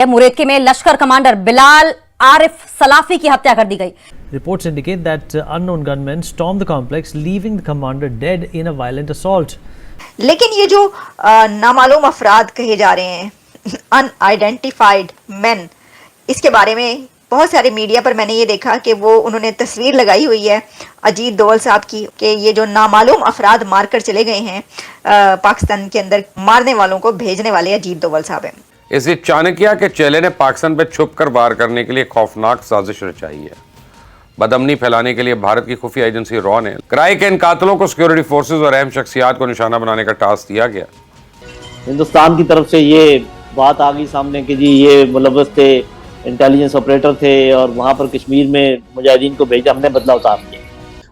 मुरेदके में लश्कर कमांडर बिलाल आरिफ सलाफी की हत्या कर दी गई। Reports indicate that unknown gunmen stormed the complex, leaving the commander dead in a violent assault. लेकिन ये जो नामालूम अफराद कहे जा रहे हैं, अनआइडेंटिफाइड मैन, इसके बारे में बहुत सारे मीडिया पर मैंने ये देखा कि वो उन्होंने तस्वीर लगाई हुई है अजीत दोवल साहब की कि ये जो नामालूम अफराद मारकर चले गए हैं पाकिस्तान के अंदर, मारने वालों को भेजने वाले अजीत दोवल साहब हैं। इसी चाणक्य के चेले ने पाकिस्तान पर छुपकर वार करने के लिए खौफनाक साजिश रचाई है। बदअमनी फैलाने के लिए भारत की खुफिया एजेंसी रॉ ने कराई के इन कातलों को सिक्योरिटी फोर्सेज और अहम शख्सियात को निशाना बनाने का टास्क दिया गया। हिंदुस्तान की तरफ से ये बात आ गई सामने कि जी ये मुलव्वस थे, इंटेलिजेंस ऑपरेटर थे और वहां पर कश्मीर में मुजाहिदीन को भेजा, हमने बदला उतार लिया।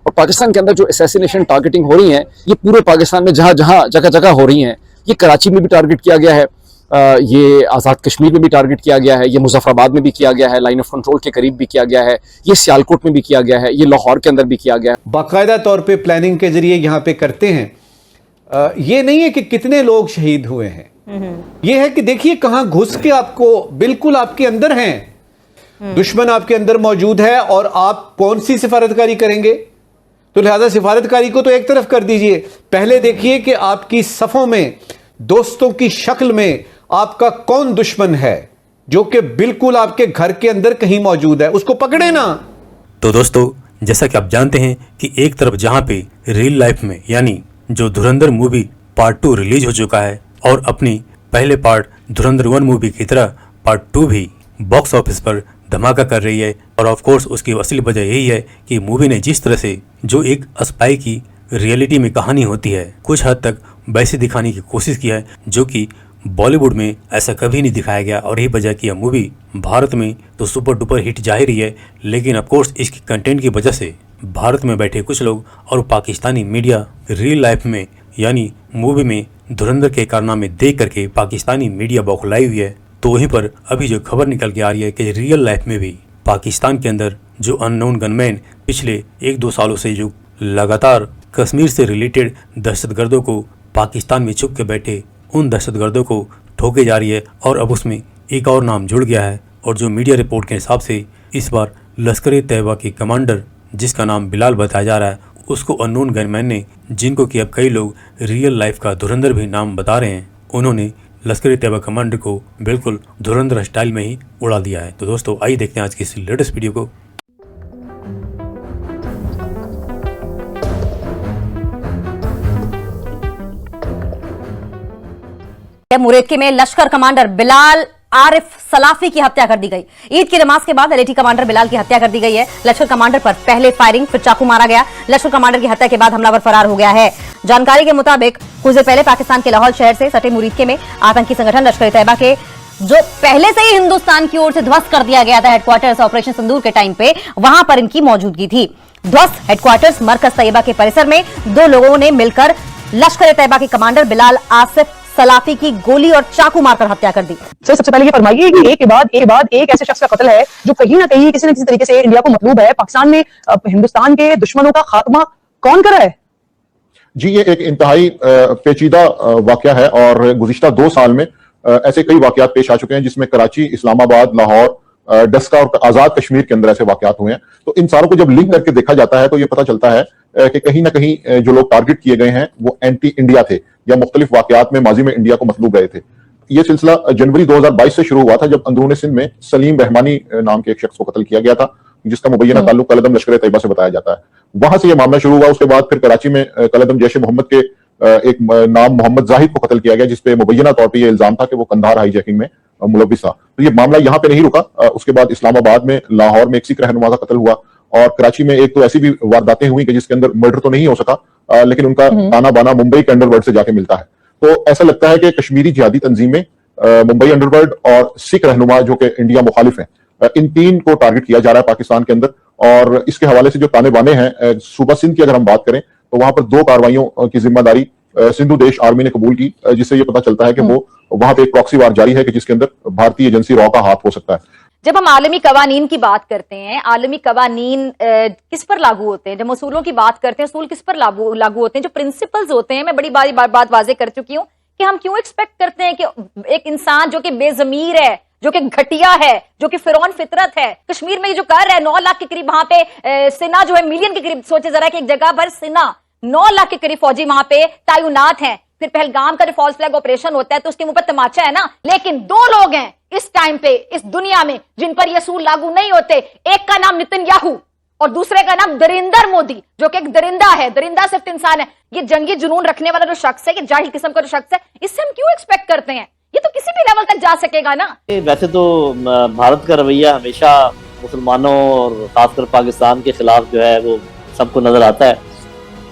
और पाकिस्तान के अंदर जो असैसिनेशन टारगेटिंग हो रही है, ये पूरे पाकिस्तान में जहाँ जहाँ जगह जगह हो रही हैं। ये कराची में भी टारगेट किया गया है, ये आज़ाद कश्मीर में भी टारगेट किया गया है, ये मुजफ्फराबाद में भी किया गया है, लाइन ऑफ कंट्रोल के करीब भी किया गया है, ये सियालकोट में भी किया गया है, ये लाहौर के अंदर भी किया गया है। बाकायदा तौर पे प्लानिंग के जरिए यहाँ पे करते हैं। ये नहीं है कि कितने लोग शहीद हुए हैं, ये है कि देखिए कहाँ घुस के आपको बिल्कुल आपके अंदर हैं, दुश्मन आपके अंदर मौजूद है और आप कौन सी सिफारतकारी करेंगे। तो लिहाजा सिफारतकारी को तो एक तरफ कर दीजिए, पहले देखिए कि आपकी सफों में दोस्तों की शक्ल में आपका कौन दुश्मन है जो कि बिल्कुल आपके घर के अंदर कहीं मौजूद है, उसको पकड़े ना। तो दोस्तों, जैसा कि आप जानते हैं कि एक तरफ जहां पे रियल लाइफ में यानी जो धुरंधर मूवी पार्ट 2 रिलीज हो चुका है और अपनी पहले पार्ट धुरंधर 1 मूवी की तरह पार्ट 2 भी बॉक्स ऑफिस पर धमाका कर रही है। और ऑफ कोर्स उसकी असली वजह यही है कि मूवी ने जिस तरह से जो एक स्पाई की रियलिटी में कहानी होती है कुछ हद तक वैसे दिखाने की कोशिश की है, जो कि बॉलीवुड में ऐसा कभी नहीं दिखाया गया। और यही वजह कि यह मूवी भारत में तो सुपर डुपर हिट जाहिर ही है, लेकिन ऑफ कोर्स इसकी कंटेंट की वजह से भारत में बैठे कुछ लोग और पाकिस्तानी मीडिया रियल लाइफ में यानी मूवी में धुरंधर के कारनामे देख करके पाकिस्तानी मीडिया बौखलाई हुई है। तो वहीं पर अभी जो खबर निकल के आ रही है कि रियल लाइफ में भी पाकिस्तान के अंदर जो अननोन गनमैन पिछले 1-2 सालों से जो लगातार कश्मीर से रिलेटेड दहशतगर्दों को पाकिस्तान में छुप के बैठे उन दहशतगर्दों को ठोके जा रही है। और अब उसमें एक और नाम जुड़ गया है, और जो मीडिया रिपोर्ट के हिसाब से इस बार लश्कर-ए-तैयबा के कमांडर जिसका नाम बिलाल बताया जा रहा है, उसको अननोन गनमैन ने, जिनको कि अब कई लोग रियल लाइफ का धुरंधर भी नाम बता रहे हैं, उन्होंने लश्कर-ए-तैयबा कमांडर को बिल्कुल धुरंधर स्टाइल में ही उड़ा दिया है। तो दोस्तों, आइए देखते हैं आज की इस लेटेस्ट वीडियो को। मुरेदके में लश्कर कमांडर बिलाल आरिफ सलाफी की हत्या कर दी गई। ईद की नमाज के बाद एलएटी कमांडर बिलाल की हत्या कर दी गई है। लश्कर कमांडर पर पहले फायरिंग, फिर चाकू मारा गया। लश्कर कमांडर की हत्या के बाद हमलावर फरार हो गया है। जानकारी के मुताबिक कुछ देर पहले पाकिस्तान के लाहौर शहर से सटे मुरीदके में आतंकी संगठन लश्कर-ए-तैयबा के, जो पहले से ही हिंदुस्तान की ओर से ध्वस्त कर दिया गया था हेडक्वार्टर्स ऑपरेशन सिंदूर के टाइम पे, वहां पर इनकी मौजूदगी थी। ध्वस्त हेडक्वार्टर्स मरकज तैयबा के परिसर में 2 लोगों ने मिलकर लश्कर-ए-तैयबा के कमांडर बिलाल आसिफ सलाफी की गोली और चाकू मारकर हत्या कर दी। सर, सबसे पहले ये फरमाइए कि एक के बाद एक ऐसे शख्स का कत्ल है जो कहीं ना कहीं किसी न किसी तरीके से इंडिया को मतलूब है। पाकिस्तान में हिंदुस्तान के दुश्मनों का खात्मा कौन कर रहा है? जी, ये एक इंतहाई पेचीदा वाकया है और गुज़िश्ता 2 साल में ऐसे कई वाकयात पेश आ चुके हैं जिसमें कराची, इस्लामाबाद, लाहौर, डस्का और आजाद कश्मीर के अंदर ऐसे वाकयात हुए हैं। तो इन सारों को जब लिंक करके देखा जाता है तो ये पता चलता है कि कहीं ना कहीं जो लोग टारगेट किए गए हैं वो एंटी इंडिया थे या मुख्तलिफ वाकयात में माजी में इंडिया को मतलूब रहे थे। ये सिलसिला जनवरी 2022 से शुरू हुआ था जब अंदरून सिंध में सलीम रहमानी नाम के एक शख्स को कत्ल किया गया था, जिसका मुबैना ताल्लुक कलदम लश्कर-ए-तैयबा से बताया जाता है। वहां से ये मामला शुरू हुआ। उसके बाद फिर कराची में कलदम जैश-ए-मोहम्मद के एक नाम मोहम्मद जाहिद को कत्ल किया गया, जिसपे मुबैना तौर पर यह इल्जाम था कि वो कंधार हाईजैकिंग में मुलव्विस था। तो ये मामला यहाँ पे नहीं रुका। उसके बाद इस्लामाबाद में, लाहौर में एक सिख रहनुमा का कत्ल हुआ और कराची में एक तो ऐसी भी वारदातें हुई कि जिसके अंदर मर्डर तो नहीं हो सका, लेकिन उनका ताना बाना मुंबई के अंडरवर्ल्ड से जाके मिलता है। तो ऐसा लगता है कि कश्मीरी जिहादी तंजीमें, मुंबई अंडरवर्ल्ड और सिख रहनुमा जो कि इंडिया मुखालिफ हैं, इन 3 को टारगेट किया जा रहा है पाकिस्तान के अंदर। और इसके हवाले से जो ताने बाने हैं, सूबा सिंध की अगर हम बात करें तो वहां पर 2 कार्रवाइयों की जिम्मेदारी सिंधु देश आर्मी ने कबूल की, जिससे ये पता चलता है कि वो वहां पे एक प्रॉक्सी वार जारी है कि जिसके अंदर भारतीय एजेंसी रॉ का हाथ हो सकता है। जब हम आलमी कवानीन की बात करते हैं, आलमी कवानीन किस पर लागू होते हैं? जब उसूलों की बात करते हैं, उसूल किस पर लागू होते हैं? जो प्रिंसिपल्स होते हैं, मैं बड़ी बात वाजे कर चुकी हूँ कि हम क्यों एक्सपेक्ट करते हैं कि एक इंसान जो कि बेजमीर है, जो कि घटिया है, जो कि फिरौन फितरत है। कश्मीर में ये जो कर रहा है 9 लाख के करीब वहां पे सेना जो है मिलियन के करीब, सोचे जरा कि एक जगह पर सेना 9 लाख के करीब फौजी वहां पे तैनात हैं। फिर पहलगाम का जो फॉल्स फ्लैग ऑपरेशन होता है तो उसके मुंह पर तमाचा है ना। लेकिन 2 लोग हैं इस टाइम पे इस दुनिया में जिन पर ये असूल लागू नहीं होते। एक का नाम नेतन्याहू और दूसरे का नाम नरेंद्र मोदी, जो कि एक दरिंदा है। दरिंदा सिर्फ इंसान है। ये जंगी जुनून रखने वाला जो शख्स है, ये जाहिल किस्म का जो शख्स है, इससे हम क्यों एक्सपेक्ट करते हैं? ये तो किसी भी लेवल तक जा सकेगा ना। वैसे तो भारत का रवैया हमेशा मुसलमानों और खासकर पाकिस्तान के खिलाफ जो है वो सबको नजर आता है,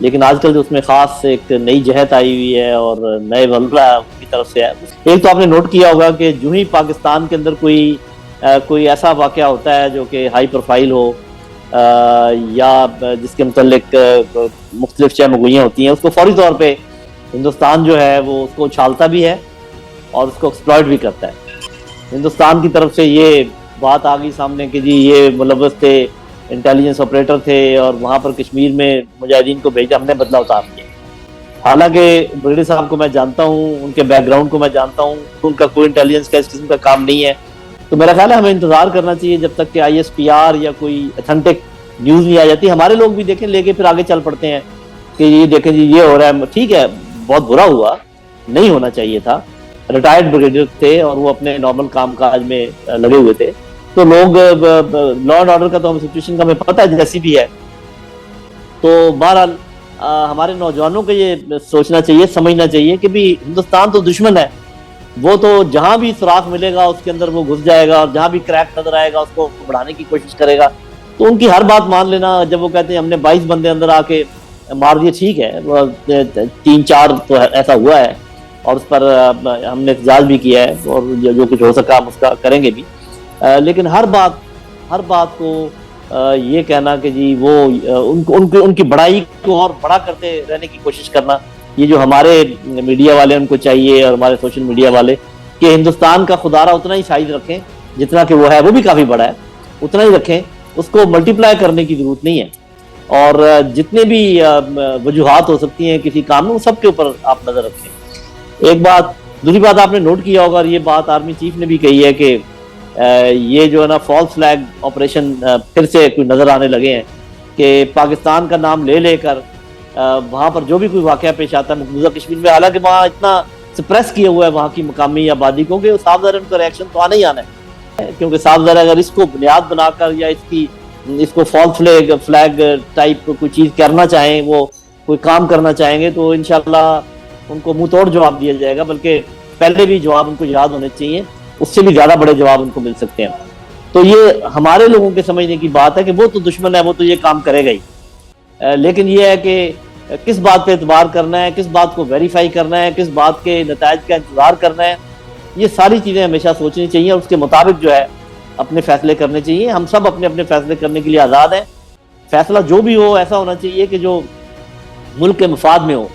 लेकिन आजकल जो उसमें खास एक नई जहत आई हुई है और नए वल्ला की तरफ से है। एक तो आपने नोट किया होगा कि जो ही पाकिस्तान के अंदर कोई ऐसा वाकया होता है जो कि हाई प्रोफाइल हो या जिसके मुतल्लिक मुख्तलिफ चहमगोइयाँ होती हैं, उसको फौरी तौर पे हिंदुस्तान जो है वो उसको उछालता भी है और उसको एक्सप्लॉइट भी करता है। हिंदुस्तान की तरफ से ये बात आ गई सामने कि जी ये मुलव्वस थे, इंटेलिजेंस ऑपरेटर थे और वहाँ पर कश्मीर में मुजाहिदीन को भेजा, हमने बदला उतार दिया। हालांकि ब्रिगेडियर साहब को मैं जानता हूँ, उनके बैकग्राउंड को मैं जानता हूँ, उनका कोई इंटेलिजेंस का इस किस्म का काम नहीं है। तो मेरा ख्याल है हमें इंतजार करना चाहिए जब तक कि ISPR या कोई अथेंटिक न्यूज़ नहीं आ जाती। हमारे लोग भी देखें, लेके फिर आगे चल पड़ते हैं कि ये देखें जी ये हो रहा है। ठीक है, बहुत बुरा हुआ, नहीं होना चाहिए था। रिटायर्ड ब्रिगेडियर थे और वो अपने नॉर्मल काम काज में लगे हुए थे। तो लोग लॉ एंड ऑर्डर का तो हमें सिचुएशन का हमें पता है जैसी भी है। तो बहरहाल हमारे नौजवानों को ये सोचना चाहिए, समझना चाहिए कि भी हिंदुस्तान तो दुश्मन है, वो तो जहां भी सुराख मिलेगा उसके अंदर वो घुस जाएगा और जहां भी क्रैक नजर आएगा उसको बढ़ाने की कोशिश करेगा। तो उनकी हर बात मान लेना। जब वो कहते हैं हमने 22 बंदे अंदर आके मार दिए, ठीक है, 3-4 तो ऐसा हुआ है और उस पर हमने एहतजाज भी किया है और जो कुछ हो सका हम उसका करेंगे भी। लेकिन हर बात को ये कहना कि जी वो उनकी बड़ाई को और बड़ा करते रहने की कोशिश करना, ये जो हमारे मीडिया वाले उनको चाहिए और हमारे सोशल मीडिया वाले कि हिंदुस्तान का खुदारा उतना ही साइज रखें जितना कि वो है, वो भी काफ़ी बड़ा है, उतना ही रखें, उसको मल्टीप्लाई करने की जरूरत नहीं है। और जितने भी वजूहात हो सकती हैं किसी काम में, उन सब के ऊपर आप नज़र रखें। एक बात। दूसरी बात आपने नोट किया होगा और ये बात आर्मी चीफ ने भी कही है कि ये जो है ना फॉल्स फ्लैग ऑपरेशन फिर से कोई नज़र आने लगे हैं कि पाकिस्तान का नाम ले लेकर वहाँ पर जो भी कोई वाकया पेश आता है मकबूजा कश्मीर में, हालांकि वहाँ इतना सप्रेस किया हुआ है वहाँ की मकामी आबादी को कि साफ ज़ाहिर उनका रिएक्शन तो आना ही आना है। क्योंकि साफ ज़ाहिर अगर इसको बुनियाद बनाकर या इसको फॉल्स फ्लैग टाइप कोई चीज़ करना चाहें, वो कोई काम करना चाहेंगे, तो इंशाल्लाह उनको मुंह तोड़ जवाब दिया जाएगा। बल्कि पहले भी जवाब उनको याद होने चाहिए, उससे भी ज़्यादा बड़े जवाब उनको मिल सकते हैं। तो ये हमारे लोगों के समझने की बात है कि वो तो दुश्मन है, वो तो ये काम करेगा ही। लेकिन ये है कि किस बात पे एतबार करना है, किस बात को वेरीफाई करना है, किस बात के नतायज का इंतजार करना है, ये सारी चीज़ें हमेशा सोचनी चाहिए और उसके मुताबिक जो है अपने फैसले करने चाहिए। हम सब अपने अपने फैसले करने के लिए आज़ाद हैं। फैसला जो भी हो ऐसा होना चाहिए कि जो मुल्क के मफाद में हो।